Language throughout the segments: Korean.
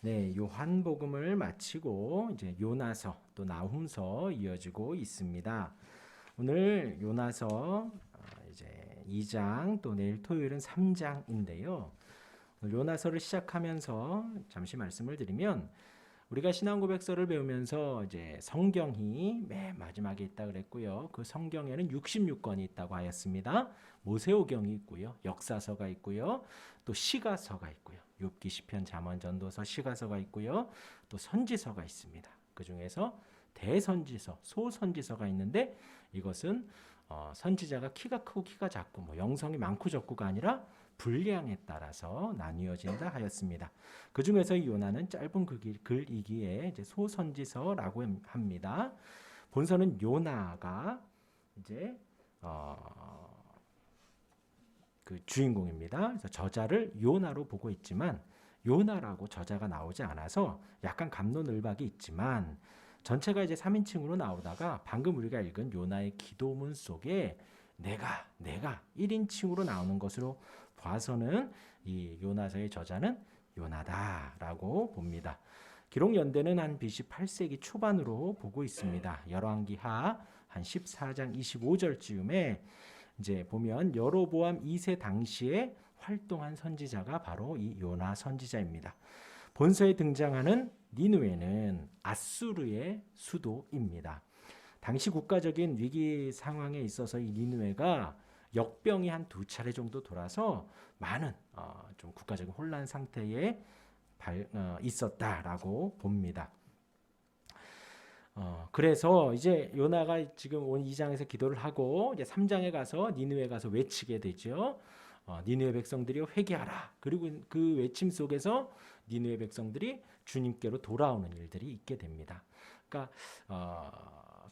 네, 요한복음을 마치고 이제 요나서 또 나훔서 이어지고 있습니다. 오늘 요나서 이제 2장 또 내일 토요일은 3장인데요. 요나서를 시작하면서 잠시 말씀을 드리면 우리가 신앙 고백서를 배우면서 이제 성경이 맨 마지막에 있다 그랬고요. 그 성경에는 66권이 있다고 하였습니다. 모세오경이 있고요. 역사서가 있고요. 또 시가서가 있고요. 욥기 시편 잠언 전도서 시가서가 있고요. 또 선지서가 있습니다. 그 중에서 대선지서, 소선지서가 있는데 이것은 선지자가 키가 크고 키가 작고 뭐 영성이 많고 적고가 아니라 분량에 따라서 나뉘어진다 하였습니다. 그 중에서 이 요나는 짧은 글이기에 이제 소선지서라고 합니다. 본서는 요나가 이제 그 주인공입니다. 그래서 저자를 요나로 보고 있지만 요나라고 저자가 나오지 않아서 약간 갑론을박이 있지만 전체가 이제 3인칭으로 나오다가 방금 우리가 읽은 요나의 기도문 속에 내가 1인칭으로 나오는 것으로 봐서는 이 요나서의 저자는 요나다라고 봅니다. 기록 연대는 한 BC 8세기 초반으로 보고 있습니다. 열왕기하 한 14장 25절쯤에 이제 보면 여로보암 2세 당시에 활동한 선지자가 바로 이 요나 선지자입니다. 본서에 등장하는 니느웨는 아수르의 수도입니다. 당시 국가적인 위기 상황에 있어서 이 니느웨가 역병이 한 2차례 정도 돌아서 많은 좀 국가적인 혼란 상태에 있었다라고 봅니다. 그래서 이제 요나가 지금 온 2장에서 기도를 하고 이제 3장에 가서 니느웨 가서 외치게 되죠. 니느웨 백성들이 회개하라. 그리고 그 외침 속에서 니느웨 백성들이 주님께로 돌아오는 일들이 있게 됩니다. 그러니까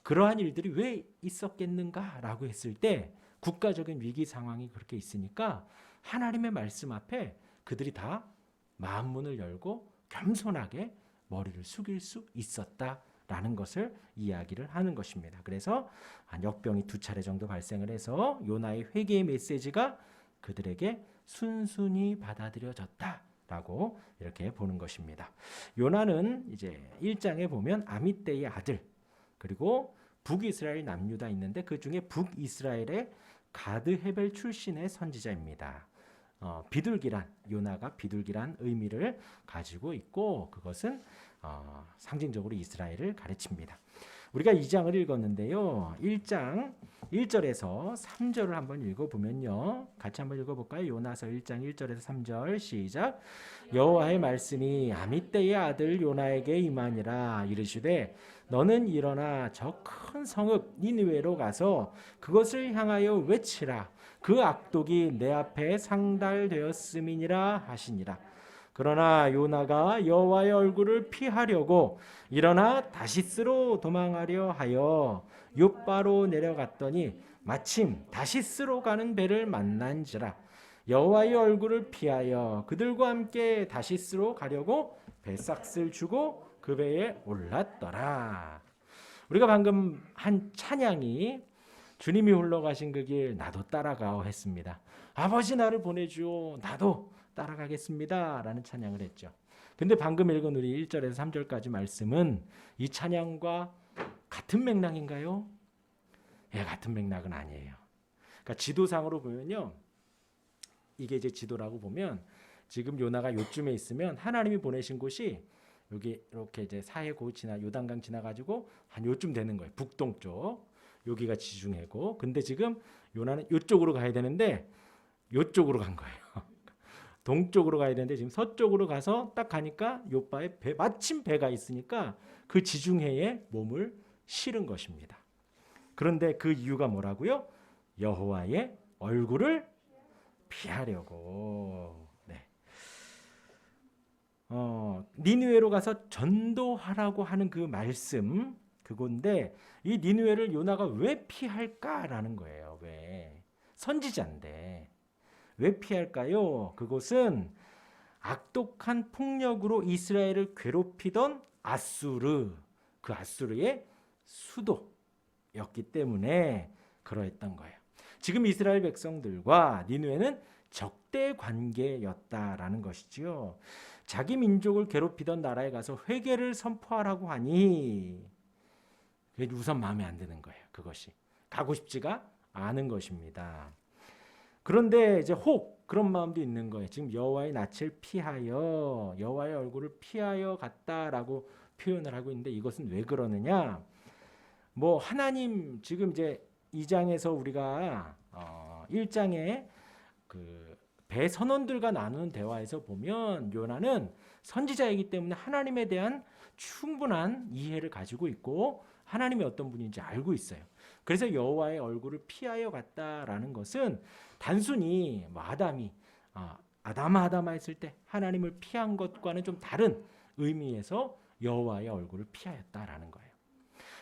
그러한 일들이 왜 있었겠는가라고 했을 때 국가적인 위기 상황이 그렇게 있으니까 하나님의 말씀 앞에 그들이 다 마음문을 열고 겸손하게 머리를 숙일 수 있었다라는 것을 이야기를 하는 것입니다. 그래서 한 역병이 2차례 정도 발생을 해서 요나의 회개의 메시지가 그들에게 순순히 받아들여졌다라고 이렇게 보는 것입니다. 요나는 이제 1장에 보면 아미떼의 아들 그리고 북이스라엘 남유다 있는데 그 중에 북이스라엘의 가드 헤벨 출신의 선지자입니다. 비둘기란 요나가 비둘기란 의미를 가지고 있고 그것은 상징적으로 이스라엘을 가르칩니다. 우리가 2장을 읽었는데요. 1장 1절에서 3절을 한번 읽어보면요. 같이 한번 읽어볼까요? 요나서 1장 1절에서 3절 시작. 여호와의 말씀이 아미떼의 아들 요나에게 임하니라 이르시되 너는 일어나 저 큰 성읍 니느웨로 가서 그것을 향하여 외치라. 그 악독이 내 앞에 상달되었음이니라 하시니라. 그러나 요나가 여호와의 얼굴을 피하려고 일어나 다시스로 도망하려 하여 욥바로 내려갔더니 마침 다시스로 가는 배를 만난지라. 여호와의 얼굴을 피하여 그들과 함께 다시스로 가려고 배삭을 주고 그 배에 올랐더라. 우리가 방금 한 찬양이 주님이 흘러가신 그 길 나도 따라가오 했습니다. 아버지 나를 보내주오 나도 따라가겠습니다 라는 찬양을 했죠. 근데 방금 읽은 우리 1절에서 3절까지 말씀은 이 찬양과 같은 맥락인가요? 예, 같은 맥락은 아니에요. 그러니까 지도상으로 보면요. 이게 이제 지도라고 보면 지금 요나가 요쯤에 있으면 하나님이 보내신 곳이 여기 이렇게 이제 사해고 지나 요단강 지나가지고 한 요쯤 되는 거예요. 북동쪽. 여기가 지중해고. 근데 지금 요나는 요쪽으로 가야 되는데 요쪽으로 간 거예요. 동쪽으로 가야 되는데 지금 서쪽으로 가서 딱 가니까 욥바에 마침 배가 있으니까 그 지중해에 몸을 실은 것입니다. 그런데 그 이유가 뭐라고요? 여호와의 얼굴을 피하려고. 네. 니느웨로 가서 전도하라고 하는 그 말씀 그건데 이 니느웨를 요나가 왜 피할까라는 거예요. 왜? 선지자인데 왜 피할까요? 그곳은 악독한 폭력으로 이스라엘을 괴롭히던 아수르, 그 아수르의 수도였기 때문에 그러했던 거예요. 지금 이스라엘 백성들과 니느웨는 적대 관계였다라는 것이지요. 자기 민족을 괴롭히던 나라에 가서 회개를 선포하라고 하니 우선 마음에 안 드는 거예요. 그것이 가고 싶지가 않은 것입니다. 그런데 이제 혹 그런 마음도 있는 거예요. 지금 여호와의 낯을 피하여 여호와의 얼굴을 피하여 갔다라고 표현을 하고 있는데 이것은 왜 그러느냐? 뭐 하나님 지금 이제 2장에서 우리가 1장에 그 배 선원들과 나누는 대화에서 보면 요나는 선지자이기 때문에 하나님에 대한 충분한 이해를 가지고 있고 하나님이 어떤 분인지 알고 있어요. 그래서 여호와의 얼굴을 피하여 갔다라는 것은 단순히 뭐 아담아 했을 때 하나님을 피한 것과는 좀 다른 의미에서 여호와의 얼굴을 피하였다라는 거예요.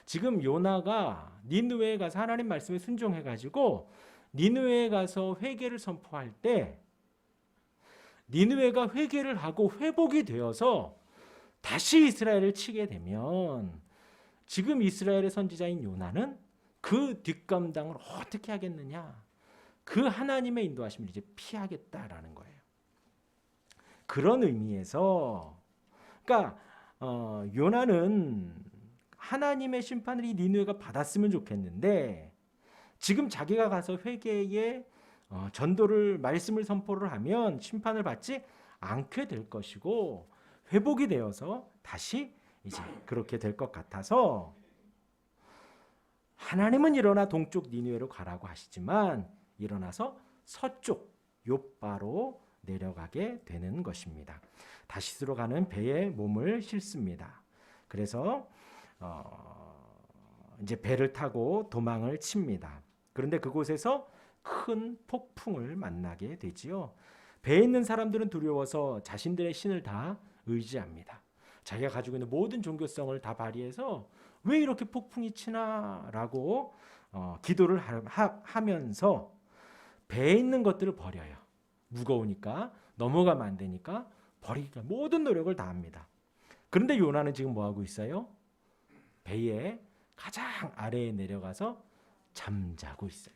지금 요나가 니느웨에 가서 하나님 말씀에 순종해가지고 니느웨에 가서 회개를 선포할 때 니느웨가 회개를 하고 회복이 되어서 다시 이스라엘을 치게 되면 지금 이스라엘의 선지자인 요나는 그 뒷감당을 어떻게 하겠느냐? 그 하나님의 인도하심을 이제 피하겠다라는 거예요. 그런 의미에서 그러니까 요나는 하나님의 심판을 이 니느웨가 받았으면 좋겠는데 지금 자기가 가서 회개의 전도를 말씀을 선포를 하면 심판을 받지 않게 될 것이고 회복이 되어서 다시 이제 그렇게 될 것 같아서 하나님은 일어나 동쪽 니느웨로 가라고 하시지만 일어나서 서쪽 욥바로 내려가게 되는 것입니다. 다시스로 가는 배에 몸을 싣습니다. 그래서 이제 배를 타고 도망을 칩니다. 그런데 그곳에서 큰 폭풍을 만나게 되지요. 배에 있는 사람들은 두려워서 자신들의 신을 다 의지합니다. 자기가 가지고 있는 모든 종교성을 다 발휘해서 왜 이렇게 폭풍이 치나라고 기도를 하면서 배에 있는 것들을 버려요. 무거우니까 넘어가면 안 되니까 버리기가 모든 노력을 다합니다. 그런데 요나는 지금 뭐 하고 있어요? 배의 가장 아래에 내려가서 잠자고 있어요.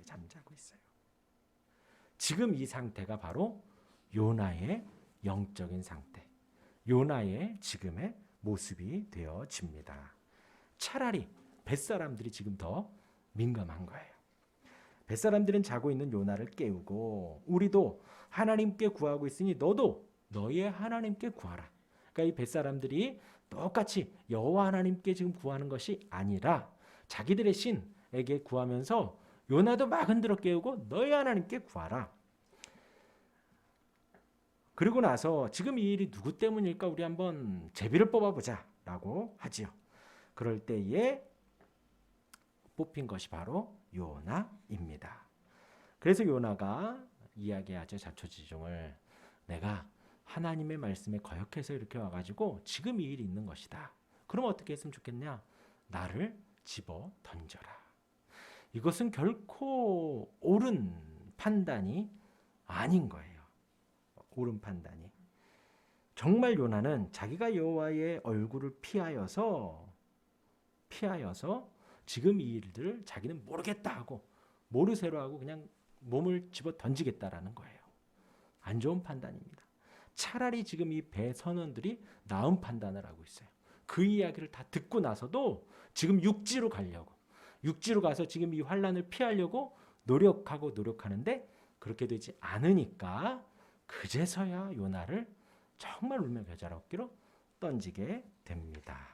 지금 이 상태가 바로 요나의 영적인 상태, 요나의 지금의 모습이 되어집니다. 차라리 뱃사람들이 지금 더 민감한 거예요. 뱃사람들은 자고 있는 요나를 깨우고 우리도 하나님께 구하고 있으니 너도 너의 하나님께 구하라. 그러니까 이 뱃사람들이 똑같이 여호와 하나님께 지금 구하는 것이 아니라 자기들의 신에게 구하면서 요나도 막 흔들어 깨우고 너희 하나님께 구하라. 그리고 나서 지금 이 일이 누구 때문일까 우리 한번 제비를 뽑아보자 라고 하지요. 그럴 때에 뽑힌 것이 바로 요나입니다. 그래서 요나가 이야기하죠. 자초지종을 내가 하나님의 말씀에 거역해서 이렇게 와가지고 지금 이 일이 있는 것이다. 그럼 어떻게 했으면 좋겠냐? 나를 집어 던져라. 이것은 결코 옳은 판단이 아닌 거예요. 옳은 판단이. 정말 요나는 자기가 여호와의 얼굴을 피하여서 지금 이 일들을 자기는 모르겠다 하고 모르쇠로 하고 그냥 몸을 집어 던지겠다라는 거예요. 안 좋은 판단입니다. 차라리 지금 이 배 선원들이 나은 판단을 하고 있어요. 그 이야기를 다 듣고 나서도 지금 육지로 가서 지금 이 환란을 피하려고 노력하는데 그렇게 되지 않으니까 그제서야 요나를 정말 울며 겨자 먹기로 던지게 됩니다.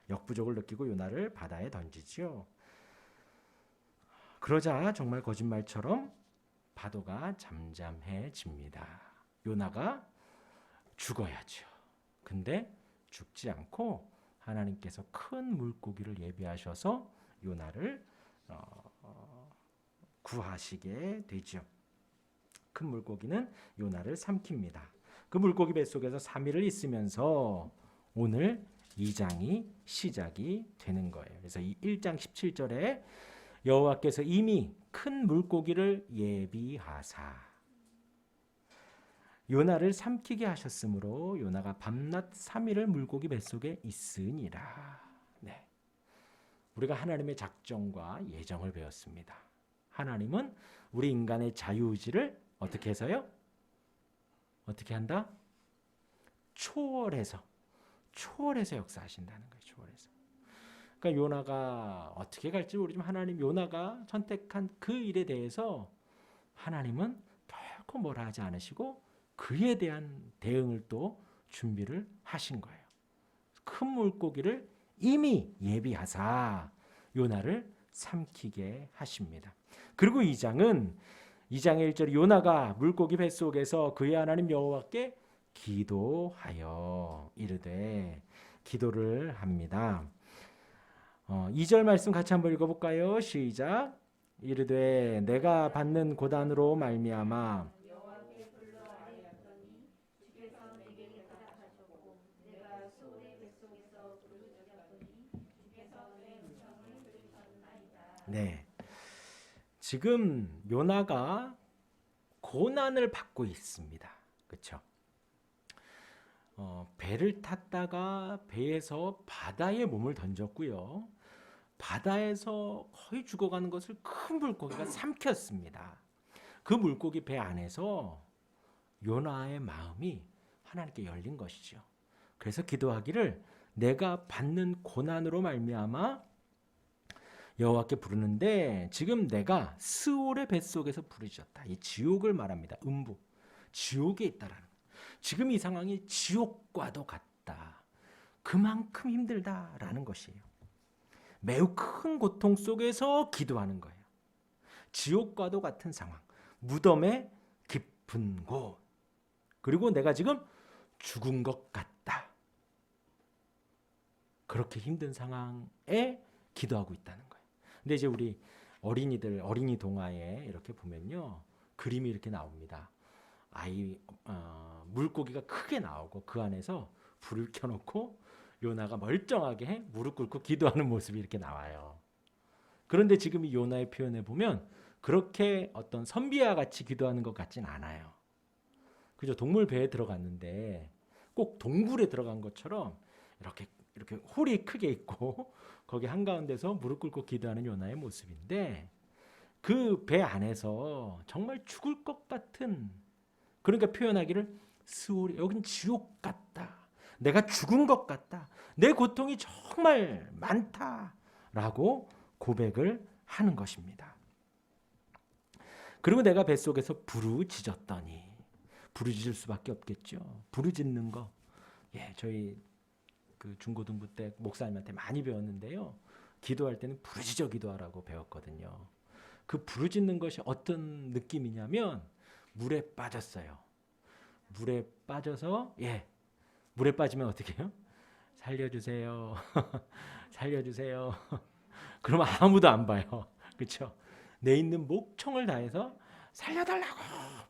역부족을 느끼고 요나를 바다에 던지지요. 그러자 정말 거짓말처럼 파도가 잠잠해집니다. 요나가 죽어야죠. 근데 죽지 않고 하나님께서 큰 물고기를 예비하셔서 요나를 구하시게 되죠. 큰 물고기는 요나를 삼킵니다. 그 물고기 뱃속에서 3일을 있으면서 오늘 2장이 시작이 되는 거예요. 그래서 이 1장 17절에 여호와께서 이미 큰 물고기를 예비하사 요나를 삼키게 하셨으므로 요나가 밤낮 3일을 물고기 뱃속에 있으니라. 네. 우리가 하나님의 작정과 예정을 배웠습니다. 하나님은 우리 인간의 자유의지를 어떻게 해서요? 어떻게 한다? 초월해서 역사하신다는 거예요. 초월해서. 그러니까 요나가 어떻게 갈지 모르지만 하나님 요나가 선택한 그 일에 대해서 하나님은 결코 뭐라 하지 않으시고 그에 대한 대응을 또 준비를 하신 거예요. 큰 물고기를 이미 예비하사 요나를 삼키게 하십니다. 그리고 2장의 1절 요나가 물고기 뱃속에서 그의 하나님 여호와께 기도하여 이르되 기도를 합니다. 2절 말씀 같이 한번 읽어볼까요? 시작. 이르되 내가 받는 고난으로 말미암아 네, 지금 요나가 고난을 받고 있습니다. 그렇죠? 배를 탔다가 배에서 바다에 몸을 던졌고요. 바다에서 거의 죽어가는 것을 큰 물고기가 삼켰습니다. 그 물고기 배 안에서 요나의 마음이 하나님께 열린 것이죠. 그래서 기도하기를 내가 받는 고난으로 말미암아 여호와께 부르는데 지금 내가 스올의 뱃속에서 부르짖었다. 이 지옥을 말합니다. 음부. 지옥에 있다라는. 지금 이 상황이 지옥과도 같다. 그만큼 힘들다라는 것이에요. 매우 큰 고통 속에서 기도하는 거예요. 지옥과도 같은 상황. 무덤의 깊은 곳. 그리고 내가 지금 죽은 것 같다. 그렇게 힘든 상황에 기도하고 있다는 거예요. 근데 이제 우리 어린이들 어린이 동화에 이렇게 보면요. 그림이 이렇게 나옵니다. 물고기가 크게 나오고 그 안에서 불을 켜놓고 요나가 멀쩡하게 무릎 꿇고 기도하는 모습이 이렇게 나와요. 그런데 지금 이 요나의 표현에 보면 그렇게 어떤 선비와 같이 기도하는 것 같진 않아요. 그죠? 동물 배에 들어갔는데 꼭 동굴에 들어간 것처럼 이렇게 홀이 크게 있고 거기 한가운데서 무릎 꿇고 기도하는 요나의 모습인데 그 배 안에서 정말 죽을 것 같은 그러니까 표현하기를 스올이 여긴 지옥 같다. 내가 죽은 것 같다. 내 고통이 정말 많다라고 고백을 하는 것입니다. 그리고 내가 뱃속에서 부르짖었더니 부르짖을 수밖에 없겠죠. 부르짖는 거. 예, 저희 그 중고등부 때 목사님한테 많이 배웠는데요. 기도할 때는 부르짖어 기도하라고 배웠거든요. 그 부르짖는 것이 어떤 느낌이냐면 물에 빠졌어요. 물에 빠져서 물에 빠지면 어떻게 해요? 살려주세요. 살려주세요. 그러면 아무도 안 봐요. 그렇죠? 내 있는 목청을 다해서 살려달라고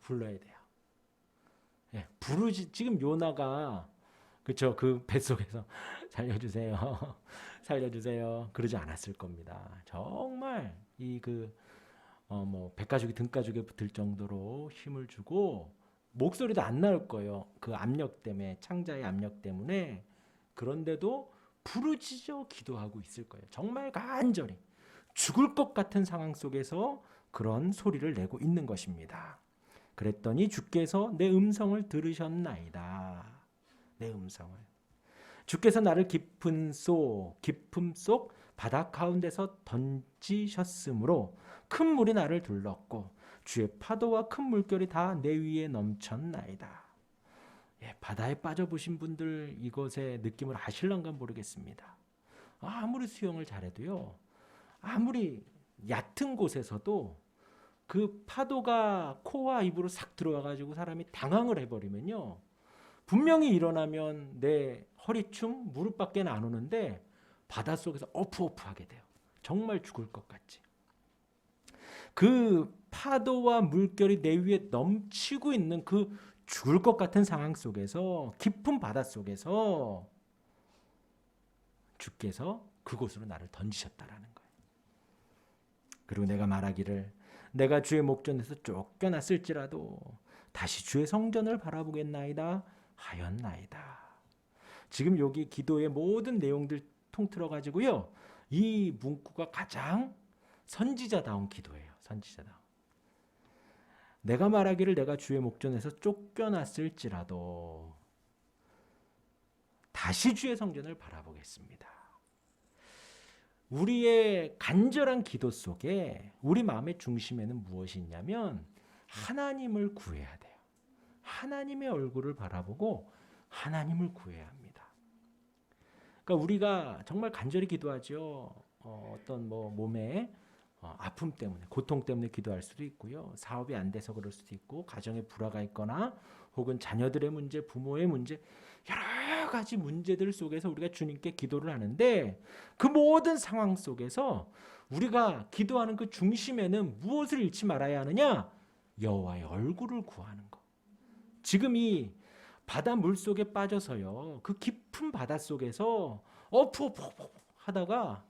불러야 돼요. 지금 요나가 그렇죠? 그 뱃속에서 살려주세요. 살려주세요. 그러지 않았을 겁니다. 정말 백가죽이 등가죽에 붙을 정도로 힘을 주고 목소리도 안 나올 거예요. 그 압력 때문에 창자의 압력 때문에 그런데도 부르짖어 기도하고 있을 거예요. 정말 간절히 죽을 것 같은 상황 속에서 그런 소리를 내고 있는 것입니다. 그랬더니 주께서 내 음성을 들으셨나이다. 내 음성을. 주께서 나를 깊음 속 바다 가운데서 던지셨으므로 큰 물이 나를 둘렀고 주의 파도와 큰 물결이 다 내 위에 넘쳤나이다. 바다에 빠져보신 분들 이것의 느낌을 아실런가 모르겠습니다. 아무리 수영을 잘해도요. 아무리 얕은 곳에서도 그 파도가 코와 입으로 싹 들어와가지고 사람이 당황을 해버리면요. 분명히 일어나면 내 허리춤, 무릎밖에 안 오는데 바닷속에서 어프어프하게 돼요. 정말 죽을 것 같지. 그 파도와 물결이 내 위에 넘치고 있는 그 죽을 것 같은 상황 속에서 깊은 바다 속에서 주께서 그곳으로 나를 던지셨다라는 거예요. 그리고 내가 말하기를 내가 주의 목전에서 쫓겨났을지라도 다시 주의 성전을 바라보겠나이다 하였나이다. 지금 여기 기도의 모든 내용들 통틀어 가지고요. 이 문구가 가장 선지자다운 기도예요. 선지자다운. 내가 말하기를 내가 주의 목전에서 쫓겨났을지라도 다시 주의 성전을 바라보겠습니다. 우리의 간절한 기도 속에 우리 마음의 중심에는 무엇이 있냐면 하나님을 구해야 돼요. 하나님의 얼굴을 바라보고 하나님을 구해야 합니다. 그러니까 우리가 정말 간절히 기도하죠. 어떤 몸에 아픔 때문에, 고통 때문에 기도할 수도 있고요. 사업이 안 돼서 그럴 수도 있고, 가정에 불화가 있거나 혹은 자녀들의 문제, 부모의 문제, 여러 가지 문제들 속에서 우리가 주님께 기도를 하는데 그 모든 상황 속에서 우리가 기도하는 그 중심에는 무엇을 잃지 말아야 하느냐? 여호와의 얼굴을 구하는 것. 지금 이 바다 물 속에 빠져서요. 그 깊은 바다 속에서 푸 하다가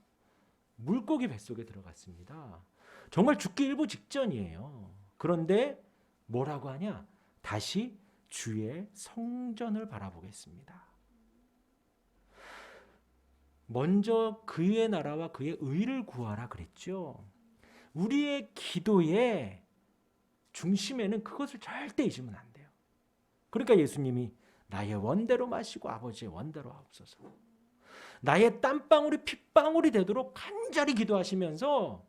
물고기 뱃속에 들어갔습니다. 정말 죽기 일보 직전이에요. 그런데 뭐라고 하냐? 다시 주의 성전을 바라보겠습니다. 먼저 그의 나라와 그의 의를 구하라 그랬죠. 우리의 기도의 중심에는 그것을 절대 잊으면 안 돼요. 그러니까 예수님이 나의 원대로 마시고 아버지의 원대로 하옵소서. 나의 땀방울이 핏방울이 되도록 간절히 기도하시면서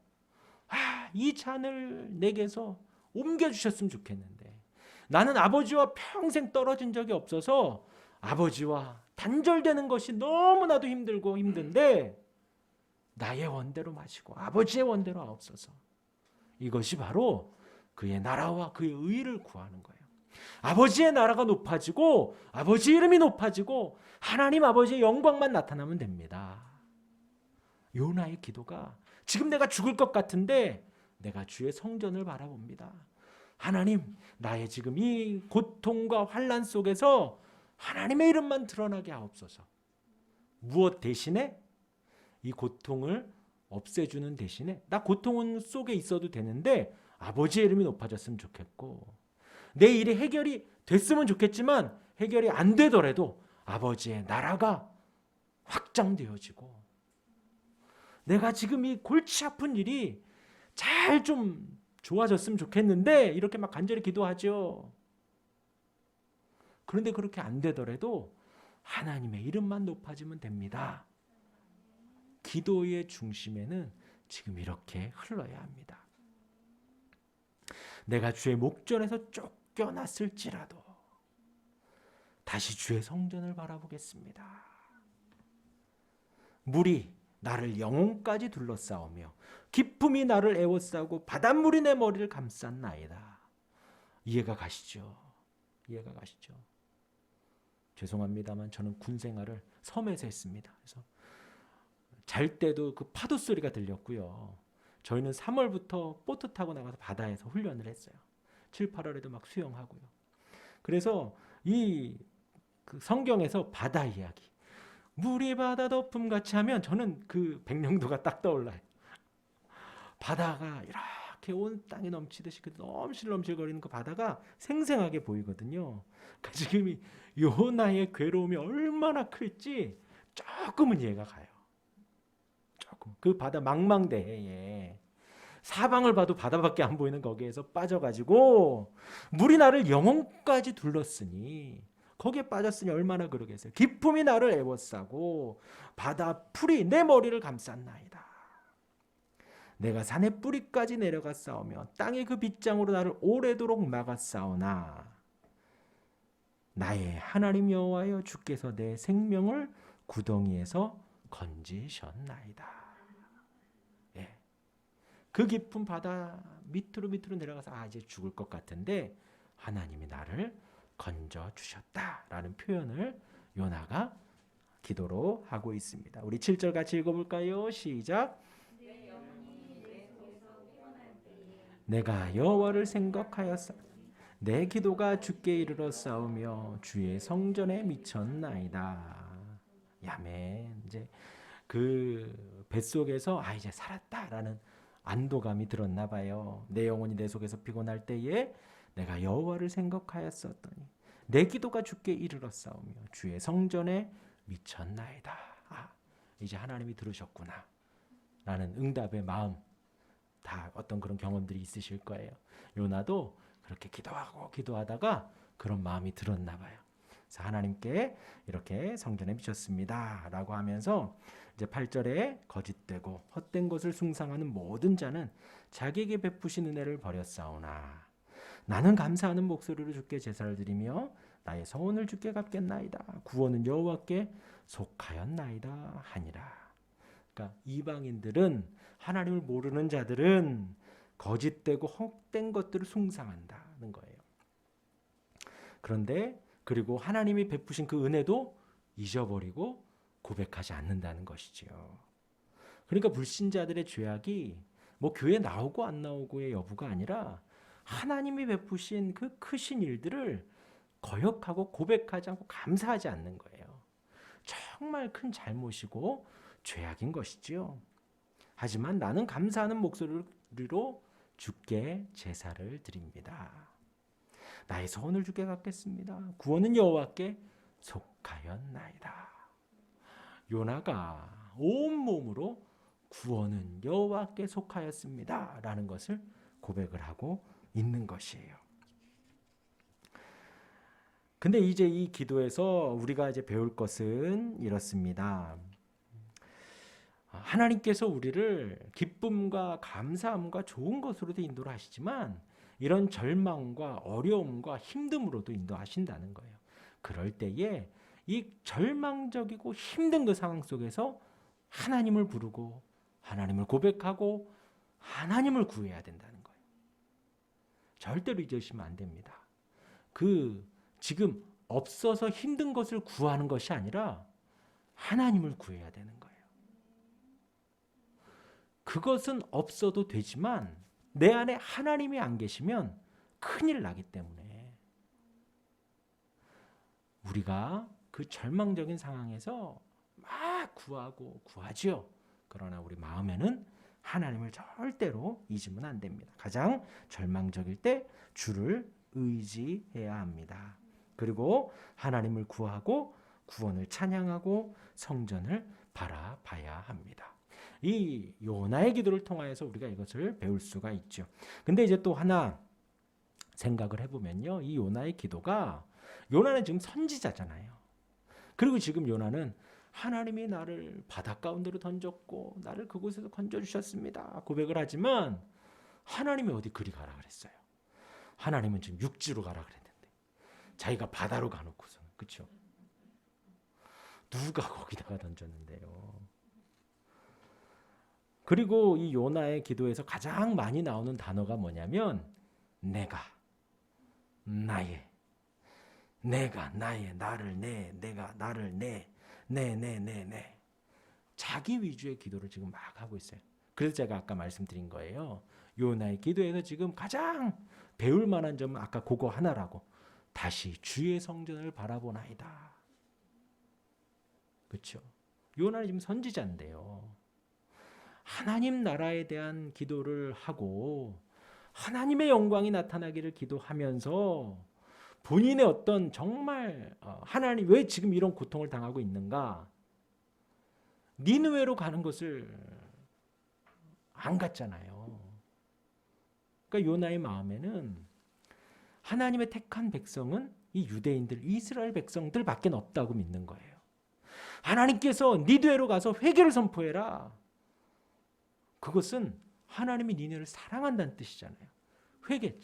이 잔을 내게서 옮겨주셨으면 좋겠는데 나는 아버지와 평생 떨어진 적이 없어서 아버지와 단절되는 것이 너무나도 힘들고 힘든데 나의 원대로 마시고 아버지의 원대로 하옵소서. 이것이 바로 그의 나라와 그의 의를 구하는 거예요. 아버지의 나라가 높아지고 아버지 이름이 높아지고 하나님 아버지의 영광만 나타나면 됩니다. 요나의 기도가 지금 내가 죽을 것 같은데 내가 주의 성전을 바라봅니다. 하나님, 나의 지금 이 고통과 환난 속에서 하나님의 이름만 드러나게 하옵소서. 무엇 대신에? 이 고통을 없애주는 대신에 나 고통 속에 있어도 되는데 아버지의 이름이 높아졌으면 좋겠고 내 일이 해결이 됐으면 좋겠지만 해결이 안 되더라도 아버지의 나라가 확장되어지고 내가 지금 이 골치 아픈 일이 잘 좀 좋아졌으면 좋겠는데 이렇게 막 간절히 기도하죠. 그런데 그렇게 안 되더라도 하나님의 이름만 높아지면 됩니다. 기도의 중심에는 지금 이렇게 흘러야 합니다. 내가 주의 목전에서 쫓겨났을지라도 다시 주의 성전을 바라보겠습니다. 물이 나를 영혼까지 둘러싸우며 기쁨이 나를 애워싸고 바닷물이 내 머리를 감쌌나이다. 이해가 가시죠? 이해가 가시죠? 죄송합니다만 저는 군 생활을 섬에서 했습니다. 그래서 잘 때도 그 파도 소리가 들렸고요. 저희는 3월부터 보트 타고 나가서 바다에서 훈련을 했어요. 7, 8월에도 막 수영하고요. 그래서 그 성경에서 바다 이야기, 물이 바다 덮음같이 하면 저는 그 백령도가 딱 떠올라요. 바다가 이렇게 온 땅에 넘치듯이 그 넘실넘실거리는 그 바다가 생생하게 보이거든요. 그러니까 지금 이 요나의 괴로움이 얼마나 클지 조금은 이해가 가요. 조금. 그 바다 망망대해에 사방을 봐도 바다밖에 안 보이는 거기에서 빠져가지고 물이 나를 영혼까지 둘렀으니 거기에 빠졌으니 얼마나 그러겠어요. 기쁨이 나를 애워싸고 바다 풀이 내 머리를 감쌌나이다. 내가 산의 뿌리까지 내려가 싸우며 땅의 그 빗장으로 나를 오래도록 막아 싸우나 나의 하나님 여호와여 주께서 내 생명을 구덩이에서 건지셨나이다. 예. 그 깊은 바다 밑으로 내려가서 이제 죽을 것 같은데 하나님이 나를 건져 주셨다라는 표현을 요나가 기도로 하고 있습니다. 우리 7절 같이 읽어볼까요? 시작. 내가 여호와를 생각하였사 내 기도가 주께 이르러 싸우며 주의 성전에 미쳤나이다. 야멘. 이제 그 뱃속에서 이제 살았다라는 안도감이 들었나 봐요. 내 영혼이 내 속에서 피곤할 때에 내가 여호와를 생각하였었더니 내 기도가 주께 이르러 싸우며 주의 성전에 미쳤나이다. 이제 하나님이 들으셨구나 라는 응답의 마음, 다 어떤 그런 경험들이 있으실 거예요. 요나도 그렇게 기도하다가 그런 마음이 들었나 봐요. 그래서 하나님께 이렇게 성전에 비쳤습니다라고 하면서 이제 8절에 거짓되고 헛된 것을 숭상하는 모든 자는 자기에게 베푸신 은혜를 버렸사오나 나는 감사하는 목소리로 주께 제사를 드리며 나의 서원을 주께 갚겠나이다. 구원은 여호와께 속하였나이다 하니라. 그러니까 이방인들은 하나님을 모르는 자들은 거짓되고 헛된 것들을 숭상한다는 거예요. 그런데 그리고 하나님이 베푸신 그 은혜도 잊어버리고 고백하지 않는다는 것이지요. 그러니까 불신자들의 죄악이 뭐 교회 나오고 안 나오고의 여부가 아니라 하나님이 베푸신 그 크신 일들을 거역하고 고백하지 않고 감사하지 않는 거예요. 정말 큰 잘못이고 죄악인 것이지요. 하지만 나는 감사하는 목소리로 주께 제사를 드립니다. 나의 소원을 주께 갚겠습니다. 구원은 여호와께 속하였나이다. 요나가 온몸으로 구원은 여호와께 속하였습니다 라는 것을 고백을 하고 있는 것이에요. 근데 이제 이 기도에서 우리가 이제 배울 것은 이렇습니다. 하나님께서 우리를 기쁨과 감사함과 좋은 것으로도 인도를 하시지만 이런 절망과 어려움과 힘듦으로도 인도하신다는 거예요. 그럴 때에 이 절망적이고 힘든 그 상황 속에서 하나님을 부르고 하나님을 고백하고 하나님을 구해야 된다는 거예요. 절대로 잊으시면 안 됩니다. 지금 없어서 힘든 것을 구하는 것이 아니라 하나님을 구해야 되는 거예요. 그것은 없어도 되지만 내 안에 하나님이 안 계시면 큰일 나기 때문에 우리가 그 절망적인 상황에서 막 구하고 구하지요. 그러나 우리 마음에는 하나님을 절대로 잊으면 안 됩니다. 가장 절망적일 때 주를 의지해야 합니다. 그리고 하나님을 구하고 구원을 찬양하고 성전을 바라봐야 합니다. 이 요나의 기도를 통하여서 우리가 이것을 배울 수가 있죠. 근데 이제 또 하나 생각을 해보면요. 이 요나의 기도가 요나는 지금 선지자잖아요. 그리고 지금 요나는 하나님이 나를 바닷 가운데로 던졌고 나를 그곳에서 건져주셨습니다. 고백을 하지만 하나님이 어디 그리 가라 그랬어요. 하나님은 지금 육지로 가라 그랬는데 자기가 바다로 가놓고서는 그렇죠? 누가 거기다가 던졌는데요. 그리고 이 요나의 기도에서 가장 많이 나오는 단어가 뭐냐면 내가, 나의, 내가, 나의, 나를, 내가, 나를, 내. 자기 위주의 기도를 지금 막 하고 있어요. 그래서 제가 아까 말씀드린 거예요. 요나의 기도에서 지금 가장 배울 만한 점은 아까 그거 하나라고. 다시 주의 성전을 바라보나이다. 그렇죠? 요나는 지금 선지자인데요. 하나님 나라에 대한 기도를 하고 하나님의 영광이 나타나기를 기도하면서 본인의 어떤 정말 하나님 왜 지금 이런 고통을 당하고 있는가? 니느웨로 가는 것을 안 갔잖아요. 그러니까 요나의 마음에는 하나님의 택한 백성은 이 유대인들, 이스라엘 백성들밖에 없다고 믿는 거예요. 하나님께서 니느웨로 가서 회개를 선포해라. 그것은 하나님이 니느웨를 사랑한다는 뜻이잖아요. 회개,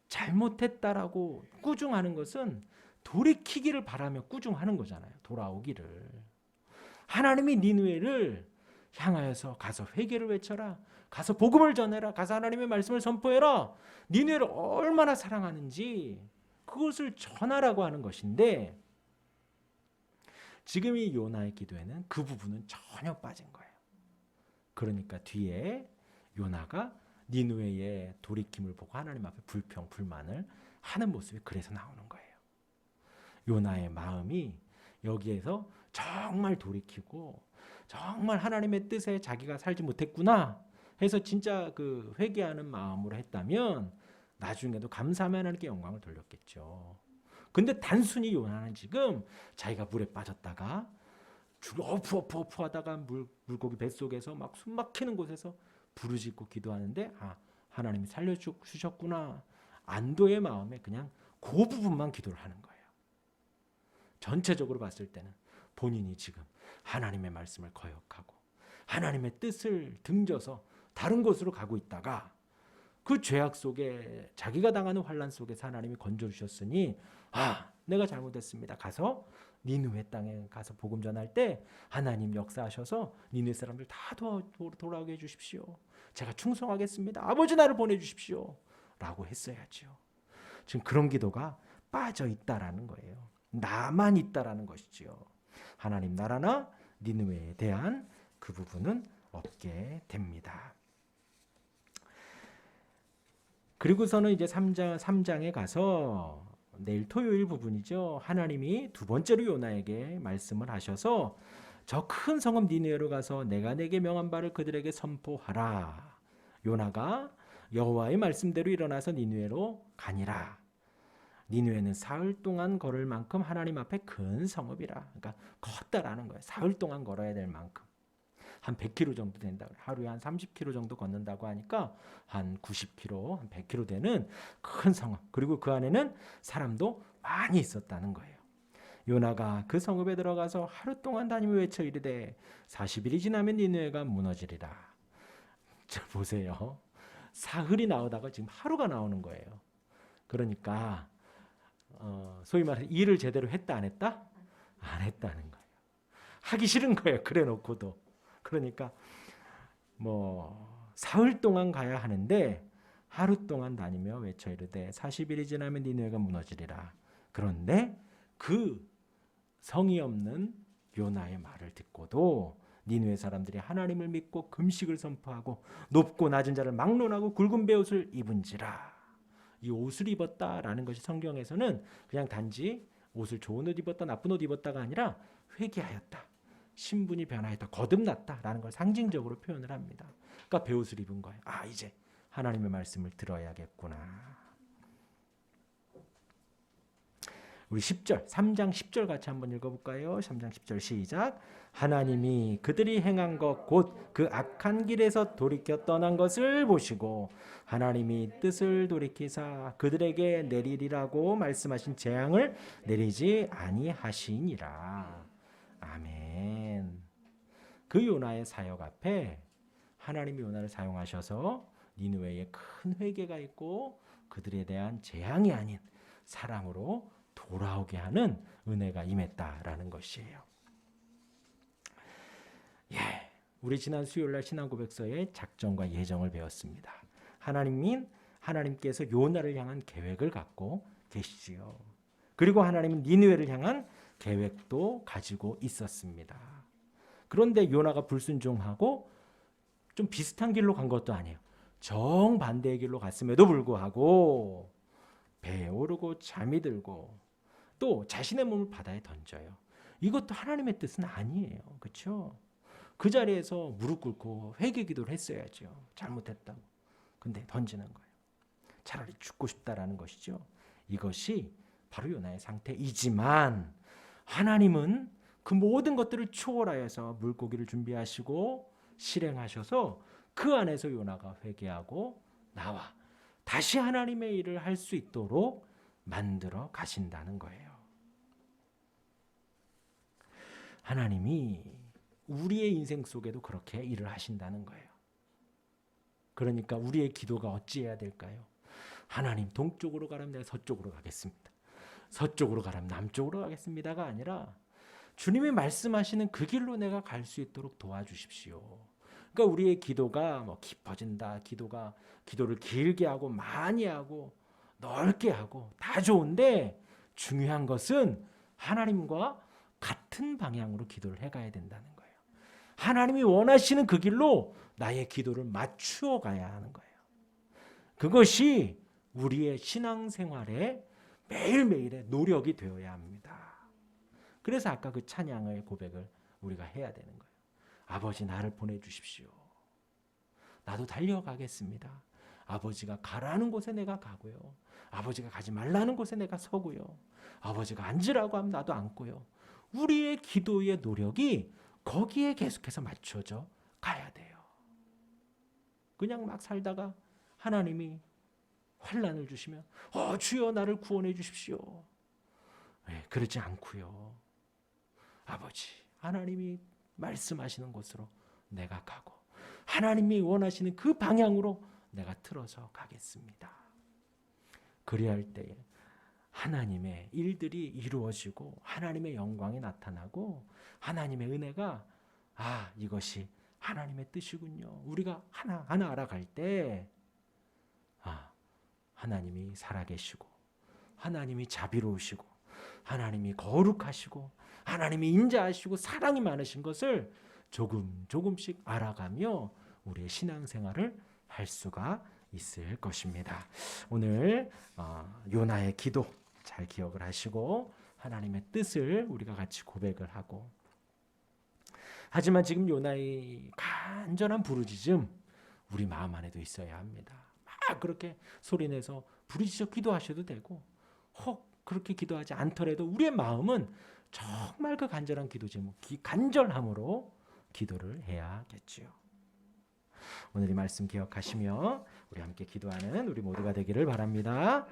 잘못했다라고 꾸중하는 것은 돌이키기를 바라며 꾸중하는 거잖아요. 돌아오기를. 하나님이 니느웨를 향하여서 가서 회개를 외쳐라. 가서 복음을 전해라. 가서 하나님의 말씀을 선포해라. 니느웨를 얼마나 사랑하는지 그것을 전하라고 하는 것인데 지금 이 요나의 기도에는 그 부분은 전혀 빠진 거예요. 그러니까 뒤에 요나가 니느웨의 돌이킴을 보고 하나님 앞에 불평, 불만을 하는 모습이 그래서 나오는 거예요. 요나의 마음이 여기에서 정말 돌이키고 정말 하나님의 뜻에 자기가 살지 못했구나 해서 진짜 그 회개하는 마음으로 했다면 나중에도 감사하며 하나님께 영광을 돌렸겠죠. 근데 단순히 요나는 지금 자기가 물에 빠졌다가 어프 하다가 물고기 뱃속에서 막 숨 막히는 곳에서 부르짖고 기도하는데 하나님이 살려주셨구나. 안도의 마음에 그냥 그 부분만 기도를 하는 거예요. 전체적으로 봤을 때는 본인이 지금 하나님의 말씀을 거역하고 하나님의 뜻을 등져서 다른 곳으로 가고 있다가 그 죄악 속에 자기가 당하는 환난 속에서 하나님이 건져주셨으니 내가 잘못했습니다. 가서 니느웨 땅에 가서 복음 전할 때 하나님 역사하셔서 니느웨 사람들 다 돌아오게 해주십시오. 제가 충성하겠습니다. 아버지 나를 보내주십시오. 라고 했어야죠. 지금 그런 기도가 빠져 있다라는 거예요. 나만 있다라는 것이지요. 하나님 나라나 니느웨에 대한 그 부분은 없게 됩니다. 그리고서는 이제 3장에 가서 내일 토요일 부분이죠. 하나님이 두 번째로 요나에게 말씀을 하셔서 저 큰 성읍 니느웨로 가서 내가 내게 명한 바를 그들에게 선포하라. 요나가 여호와의 말씀대로 일어나서 니느웨로 가니라. 니느웨는 사흘 동안 걸을 만큼 하나님 앞에 큰 성읍이라. 그러니까 컸다라는 거예요. 사흘 동안 걸어야 될 만큼. 한 100km 정도 된다. 하루에 한 30km 정도 걷는다고 하니까 한 90km, 한 100km 되는 큰 성읍. 그리고 그 안에는 사람도 많이 있었다는 거예요. 요나가 그 성읍에 들어가서 하루 동안 다니며 외쳐 이르되 40일이 지나면 니느웨가 무너지리라. 자 보세요. 사흘이 나오다가 지금 하루가 나오는 거예요. 그러니까 소위 말해서 일을 제대로 했다 안 했다? 안 했다는 거예요. 하기 싫은 거예요. 그래 놓고도. 그러니까 사흘 동안 가야 하는데 하루 동안 다니며 외쳐 이르되 40일이 지나면 니느웨가 무너지리라. 그런데 그 성의 없는 요나의 말을 듣고도 니느웨 사람들이 하나님을 믿고 금식을 선포하고 높고 낮은 자를 막론하고 굵은 베옷을 입은지라. 이 옷을 입었다라는 것이 성경에서는 그냥 단지 옷을 좋은 옷 입었다 나쁜 옷 입었다가 아니라 회개하였다. 신분이 변화했다. 거듭났다라는 걸 상징적으로 표현을 합니다. 그러니까 베옷을 입은 거예요. 이제 하나님의 말씀을 들어야겠구나. 우리 10절, 3장 10절 같이 한번 읽어볼까요? 3장 10절 시작. 하나님이 그들이 행한 것 곧 그 악한 길에서 돌이켜 떠난 것을 보시고 하나님이 뜻을 돌이키사 그들에게 내리리라고 말씀하신 재앙을 내리지 아니하시니라. 아멘. 그 요나의 사역 앞에 하나님이 요나를 사용하셔서 니느웨에 큰 회개가 있고 그들에 대한 재앙이 아닌 사랑으로 돌아오게 하는 은혜가 임했다라는 것이에요. 우리 지난 수요일날 신앙고백서의 작정과 예정을 배웠습니다. 하나님께서 요나를 향한 계획을 갖고 계시지요. 그리고 하나님은 니느웨를 향한 계획도 가지고 있었습니다. 그런데 요나가 불순종하고 좀 비슷한 길로 간 것도 아니에요. 정반대의 길로 갔음에도 불구하고 배에 오르고 잠이 들고 또 자신의 몸을 바다에 던져요. 이것도 하나님의 뜻은 아니에요. 그렇죠? 그 자리에서 무릎 꿇고 회개 기도를 했어야죠. 잘못했다고. 근데 던지는 거예요. 차라리 죽고 싶다라는 것이죠. 이것이 바로 요나의 상태이지만 하나님은 그 모든 것들을 초월하여서 물고기를 준비하시고 실행하셔서 그 안에서 요나가 회개하고 나와 다시 하나님의 일을 할 수 있도록 만들어 가신다는 거예요. 하나님이 우리의 인생 속에도 그렇게 일을 하신다는 거예요. 그러니까 우리의 기도가 어찌해야 될까요? 하나님 동쪽으로 가라면 내가 서쪽으로 가겠습니다. 서쪽으로 가라면 남쪽으로 가겠습니다가 아니라 주님이 말씀하시는 그 길로 내가 갈 수 있도록 도와주십시오. 그러니까 우리의 기도가 깊어진다. 기도를 길게 하고 많이 하고 넓게 하고 다 좋은데 중요한 것은 하나님과 같은 방향으로 기도를 해가야 된다는 거예요. 하나님이 원하시는 그 길로 나의 기도를 맞추어 가야 하는 거예요. 그것이 우리의 신앙생활의 매일매일의 노력이 되어야 합니다. 그래서 아까 그 찬양의 고백을 우리가 해야 되는 거예요. 아버지 나를 보내주십시오. 나도 달려가겠습니다. 아버지가 가라는 곳에 내가 가고요. 아버지가 가지 말라는 곳에 내가 서고요. 아버지가 앉으라고 하면 나도 앉고요. 우리의 기도의 노력이 거기에 계속해서 맞춰져 가야 돼요. 그냥 막 살다가 하나님이 환난을 주시면 주여 나를 구원해 주십시오. 그러지 않고요. 아버지, 하나님이 말씀하시는 곳으로 내가 가고 하나님이 원하시는 그 방향으로 내가 틀어서 가겠습니다. 그리할 때에 하나님의 일들이 이루어지고 하나님의 영광이 나타나고 하나님의 은혜가 이것이 하나님의 뜻이군요. 우리가 하나하나 알아갈 때 하나님이 살아계시고 하나님이 자비로우시고 하나님이 거룩하시고 하나님이 인자하시고 사랑이 많으신 것을 조금씩 알아가며 우리의 신앙생활을 할 수가 있을 것입니다. 오늘 요나의 기도 잘 기억을 하시고 하나님의 뜻을 우리가 같이 고백을 하고, 하지만 지금 요나의 간절한 부르짖음 우리 마음 안에도 있어야 합니다. 막 그렇게 소리내서 부르짖어 기도하셔도 되고, 혹 그렇게 기도하지 않더라도 우리의 마음은 정말 그 간절한 기도 제목, 간절함으로 기도를 해야겠지요. 오늘 이 말씀 기억하시며 우리 함께 기도하는 우리 모두가 되기를 바랍니다.